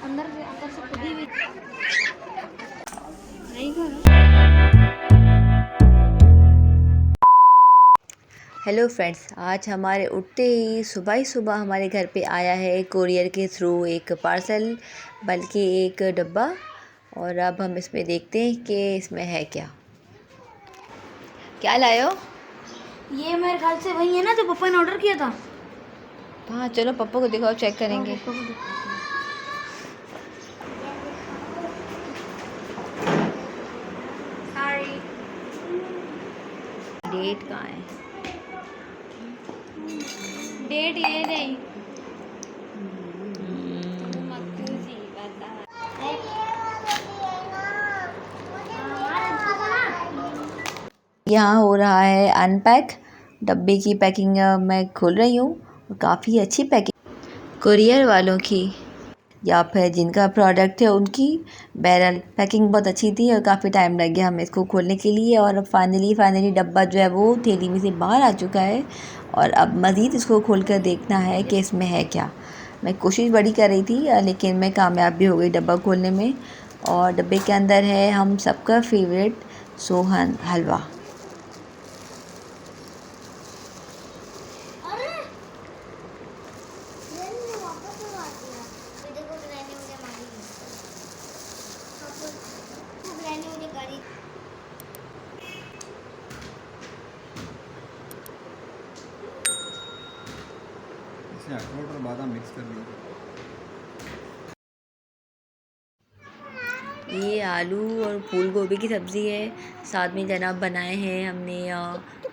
अंदर से खुदी हुई नहीं घर। हेलो फ्रेंड्स, आज हमारे उठते ही सुबह हमारे घर पे आया है कोरियर के थ्रू एक पार्सल, बल्कि एक डब्बा। और अब हम इसमें देखते हैं कि इसमें है क्या लाए हो। ये मेरे ख्याल से वही है ना जो पापा ने ऑर्डर किया था। हाँ चलो पप्पा को दिखाओ, चेक करेंगे। पापा को दिखाते हैं। डेट कहाँ है? डेट ये नहीं। यहाँ हो रहा है अनपैक। डब्बे की पैकिंग मैं खोल रही हूँ। काफ़ी अच्छी पैकिंग कुरियर वालों की या फिर जिनका प्रोडक्ट है उनकी। बहरहाल पैकिंग बहुत अच्छी थी और काफ़ी टाइम लग गया हमें इसको खोलने के लिए। और अब फाइनली डब्बा जो है वो थैली में से बाहर आ चुका है। और अब मज़ीद इसको खोल कर देखना है कि इसमें है क्या। मैं कोशिश बड़ी कर रही थी लेकिन मैं कामयाब भी हो गई डब्बा खोलने में। और डब्बे के अंदर है हम सबका फेवरेट सोहन हलवा। इसमें अखरोट और बादाम मिक्स कर दिया। ये आलू और फूल गोभी की सब्ज़ी है। साथ में जनाब बनाए हैं हमने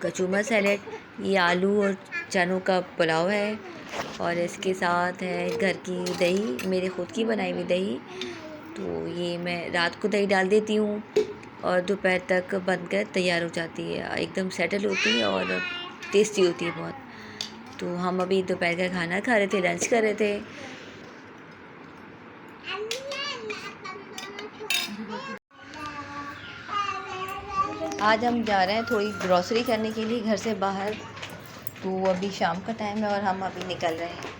कचूमर सैलेड। ये आलू और चनों का पुलाव है। और इसके साथ है घर की दही, मेरे ख़ुद की बनाई हुई दही। तो ये मैं रात को दही डाल देती हूँ और दोपहर तक बनकर तैयार हो जाती है। एकदम सेटल होती है और टेस्टी होती है बहुत। तो हम अभी दोपहर का खाना खा रहे थे, लंच कर रहे थे। आज हम जा रहे हैं थोड़ी ग्रॉसरी करने के लिए घर से बाहर। तो अभी शाम का टाइम है और हम अभी निकल रहे हैं।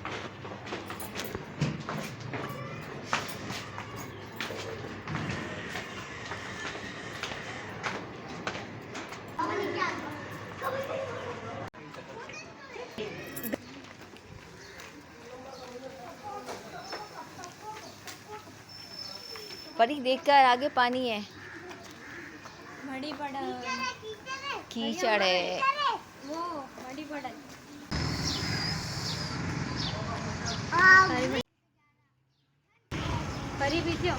परी देखकर आगे पानी है, बड़ी पड़ा कीचड़ है। वो बड़ी पड़ा परी पीछे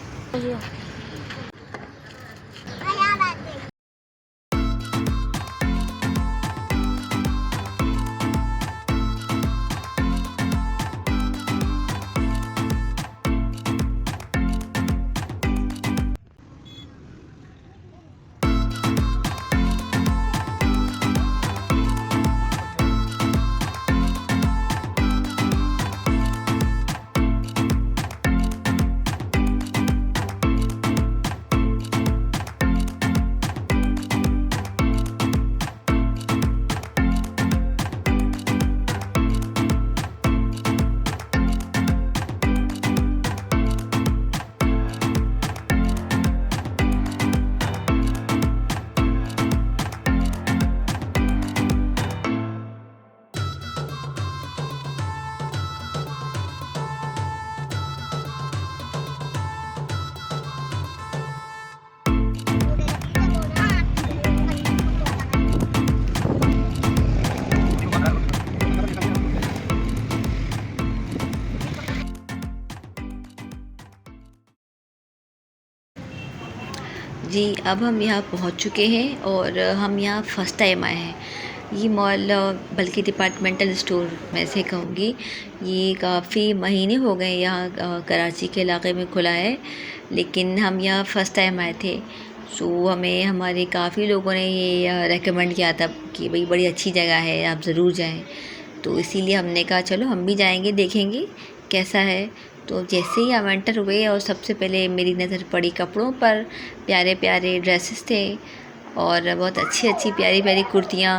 जी अब हम यहाँ पहुँच चुके हैं और हम यहाँ फ़र्स्ट टाइम आए हैं। ये मॉल बल्कि डिपार्टमेंटल स्टोर मैं से कहूँगी, ये काफ़ी महीने हो गए यहाँ कराची के इलाके में खुला है। लेकिन हम यहाँ फ़र्स्ट टाइम आए थे। सो हमें हमारे काफ़ी लोगों ने ये रेकमेंड किया था कि भाई बड़ी अच्छी जगह है, आप ज़रूर जाएं। तो इसीलिए हमने कहा चलो हम भी जाएंगे, देखेंगे कैसा है। तो जैसे ही हम एंटर हुए और सबसे पहले मेरी नज़र पड़ी कपड़ों पर। प्यारे प्यारे ड्रेसेस थे और बहुत अच्छी अच्छी प्यारी प्यारी कुर्तियाँ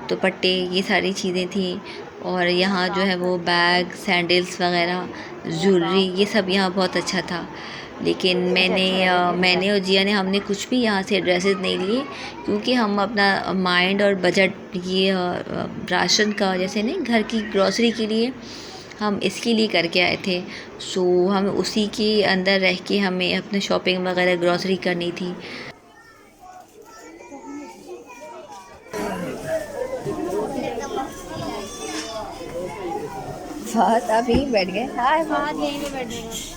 दुपट्टे, ये सारी चीज़ें थी। और यहाँ जो है वो बैग, सैंडल्स वगैरह, ज्वेलरी, ये सब यहाँ बहुत अच्छा था। लेकिन मैंने और जिया ने हमने कुछ भी यहाँ से ड्रेसेस नहीं लिए, क्योंकि हम अपना माइंड और बजट ये राशन का जैसे नहीं, घर की ग्रॉसरी के लिए हम इसके लिए करके आए थे। सो हम उसी के अंदर रह के हमें अपने शॉपिंग वगैरह ग्रॉसरी करनी थी। फहद आप यहीं बैठ गए? हाय हाथ यहीं पे बैठेगा।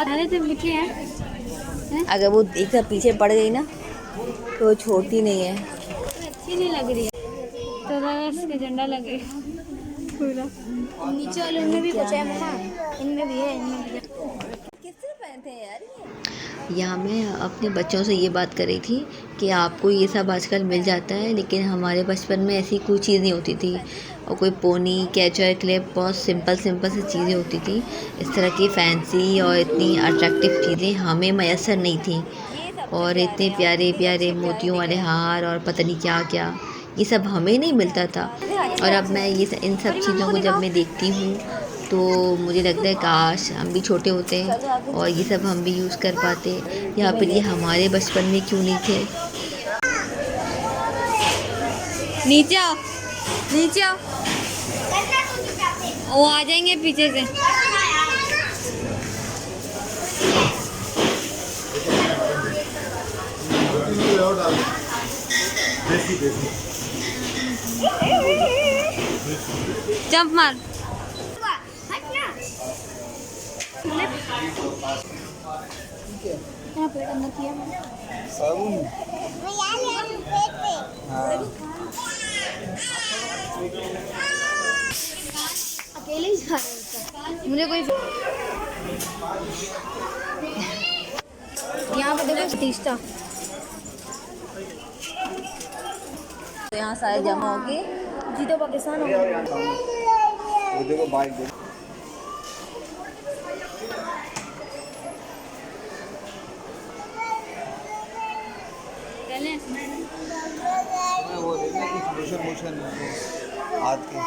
अरे तुम लिखे हैं? अगर वो एकदम पीछे पड़ गई ना तो वो छोड़ती नहीं है। अच्छी नहीं लग रही है तो इसके झंडा लगे पूरा। नीचे वाले उनमें भी कुछ है मम्मा, इनमें भी है, इनमें भी है। किस तरह पहनते हैं यार ये? यहाँ मैं अपने बच्चों से ये बात कर रही थी कि आपको ये सब आजकल मिल जाता है, लेकिन हमारे बचपन में ऐसी कोई चीज़ नहीं होती थी। और कोई पोनी, कैचर, क्लिप, बहुत सिंपल सी चीज़ें होती थी। इस तरह की फैंसी और इतनी अट्रैक्टिव चीज़ें हमें मैसर नहीं थी। और इतने प्यारे प्यारे मोतियों वाले हार और पता नहीं क्या क्या, ये सब हमें नहीं मिलता था। और अब मैं इन सब चीज़ों को जब मैं देखती हूँ तो मुझे लगता है काश हम भी छोटे होते और ये सब हम भी यूज़ कर पाते, या फिर ये हमारे बचपन में क्यों नहीं थे। नीचे आओ, नीचे आओ, वो आ जाएंगे पीछे से। जंप मार। यहाँ पेट अंदर किया मैंने। अकेले ही जा रहे हैं मुझे कोई। यहाँ पे देखो तीस्ता, तो यहाँ सारे जमा हो गए। जी तो पाकिस्तान हो गया। वो देखो बाइक देखो। वो देखना कि मोशन हाथ के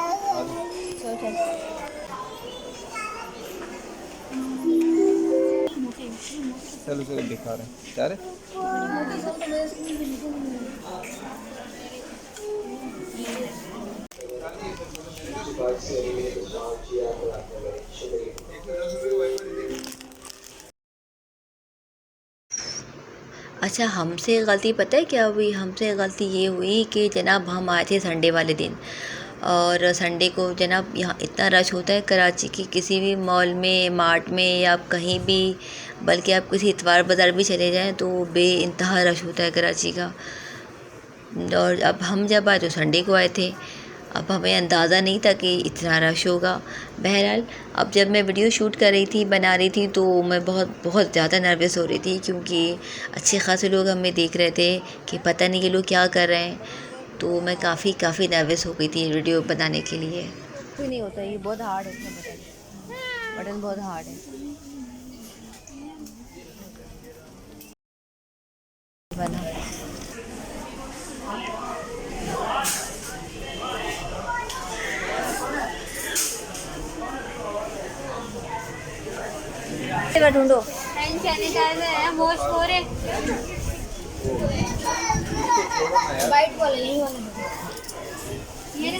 चलो चलो दिखा रहे हैं क्या रे। अच्छा, हमसे गलती पता है क्या हुई? हमसे गलती ये हुई कि जनाब हम आए थे संडे वाले दिन, और संडे को जनाब यहाँ इतना रश होता है कराची की किसी भी मॉल में, मार्ट में, या आप कहीं भी, बल्कि आप किसी इतवार बाज़ार भी चले जाएं तो बेइंतहा रश होता है कराची का। और अब हम जब आए तो संडे को आए थे, अब हमें अंदाज़ा नहीं था कि इतना रश होगा। बहरहाल अब जब मैं वीडियो शूट कर रही थी, बना रही थी, तो मैं बहुत ज़्यादा नर्वस हो रही थी, क्योंकि अच्छे खासे लोग हमें देख रहे थे कि पता नहीं ये लोग क्या कर रहे हैं। तो मैं काफ़ी नर्वस हो गई थी वीडियो बनाने के लिए। कुछ नहीं होता, ये बहुत हार्ड है, इसमें बटन बहुत हार्ड है बना। ढूंढो हैंड सैनिटाइजर है, वॉश हो रहे वाइट वाले, यही वाले ये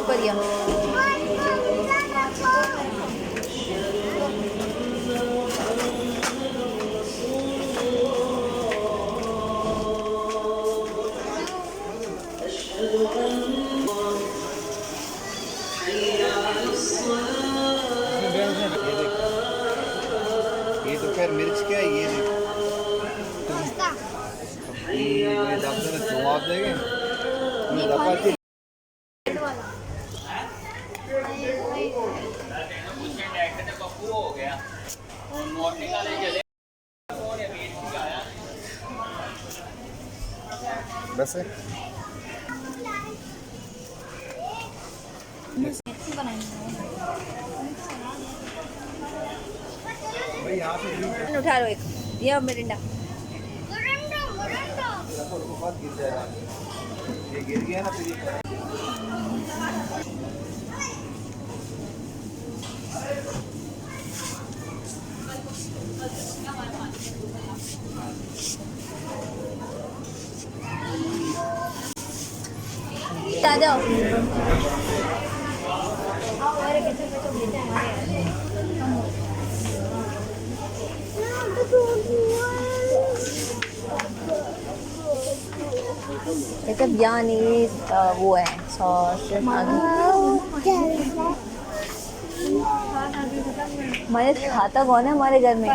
परिया। ये तो खैर मिर्च क्या है, ये देख ये दाब से तुम आप देंगे ये दाब बस है। भाई यहाँ से उठा लो एक, ये मिरिंडा। गिर जाएगा, ये गिर गया ना फिर ये आ जाओ। मतलब यहाँ नहीं वो है सॉस। हमारे खाता कौन है हमारे घर में?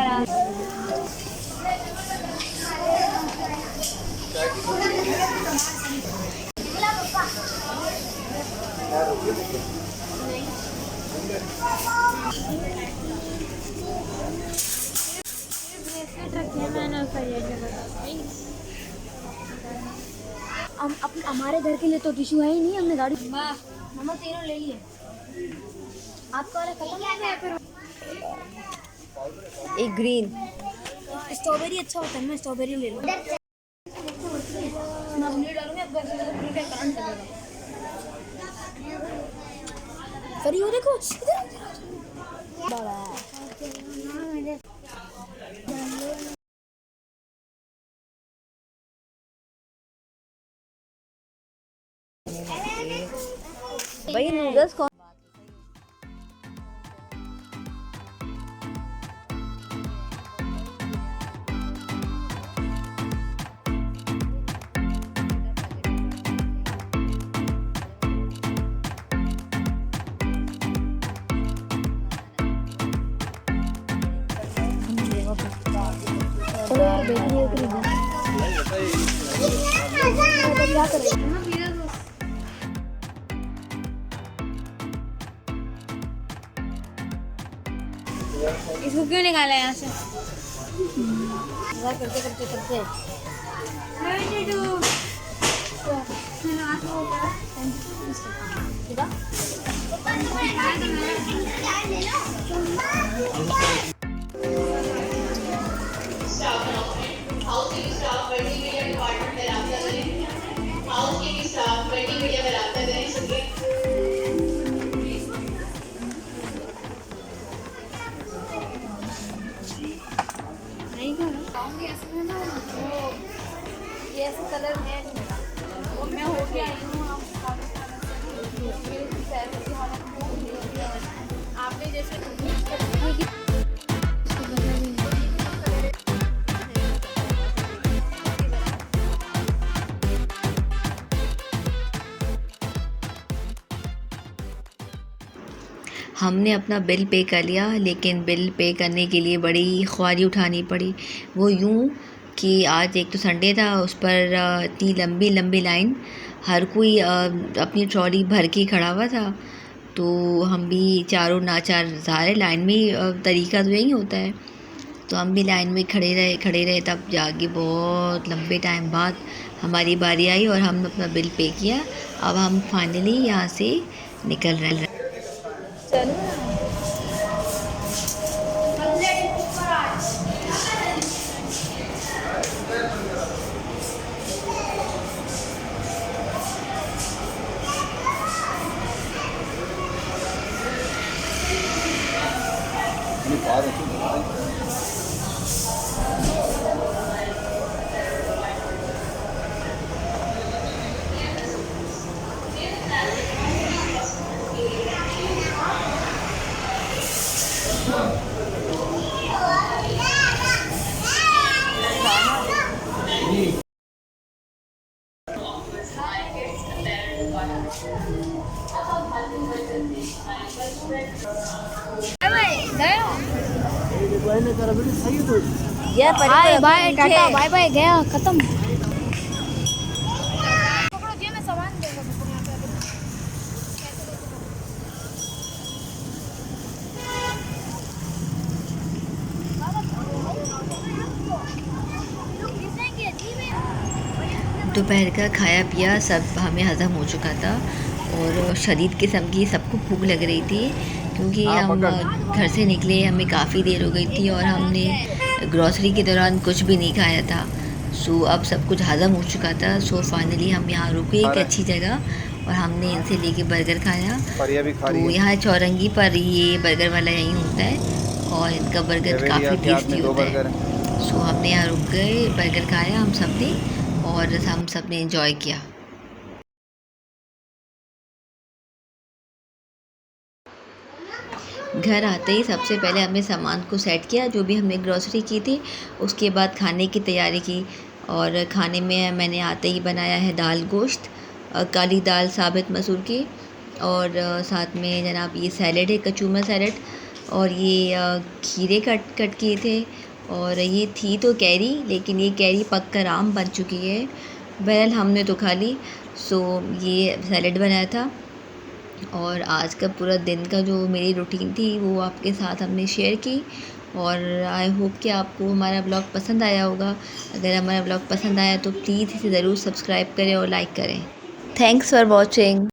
हमारे घर के लिए तो टिश्यू है ही नहीं, हमने गाड़ी मामा तीनों ले लिए। आपका वाला खत्म हो गया फिर? एक ग्रीन स्ट्रॉबेरी अच्छा होता है, मैं स्ट्रॉबेरी ले लूँ। फिर ये देखो भाई नूडल्स कौन? चलो यार बैठिए क्या करें। इसको क्यों निकाला यहाँ से? करते करते करते ये ऐसा कलर है वो मैं हो गया आपने जैसे हमने अपना बिल पे कर लिया, लेकिन बिल पे करने के लिए बड़ी ख्वारी उठानी पड़ी। वो यूँ कि आज एक तो संडे था, उस पर इतनी लंबी लंबी लाइन, हर कोई अपनी ट्रॉली भर के खड़ा हुआ था। तो हम भी चारों नाचार ज़ाहिर लाइन में तरीका तो यही होता है, तो हम भी लाइन में खड़े रहे। तब जाके बहुत लंबे टाइम बाद हमारी बारी आई और हम अपना बिल पे किया। अब हम फाइनली यहाँ से निकल रहे हैं। Bye bye tata bye bye गया खत्म। पकड़ो जी मैं सामान देगा यहाँ पे। दोपहर का खाया पिया सब हमें हज़म हो चुका था और शदीद किस्म की सबको भूख लग रही थी क्योंकि हम घर से निकले हमें काफ़ी देर हो गई थी और हमने ग्रॉसरी के दौरान कुछ भी नहीं खाया था। सो अब सब कुछ हज़म हो चुका था। सो फाइनली हम यहाँ रुके एक अच्छी जगह और हमने इनसे लेके बर्गर खाया। तो यहाँ चौरंगी पर ये बर्गर वाला यहीं होता है और इनका बर्गर काफ़ी टेस्टी होता है। सो हमने यहाँ रुक गए, बर्गर खाया हम सब ने और हम सब ने एंजॉय किया। घर आते ही सबसे पहले हमने सामान को सेट किया, जो भी हमने ग्रॉसरी की थी। उसके बाद खाने की तैयारी की और खाने में मैंने आते ही बनाया है दाल गोश्त, काली दाल साबित मसूर की और साथ में जनाब ये सैलेड है, कचूमर सैलेड और ये खीरे कट किए थे और ये थी तो कैरी, लेकिन ये कैरी पककर आम बन चुकी है। बहरहाल हमने तो खा ली। सो ये सैलेड बनाया था और आज का पूरा दिन का जो मेरी रूटीन थी वो आपके साथ हमने शेयर की और आई होप कि आपको हमारा ब्लॉग पसंद आया होगा। अगर हमारा ब्लॉग पसंद आया तो प्लीज़ इसे ज़रूर सब्सक्राइब करें और लाइक करें। Thanks for watching.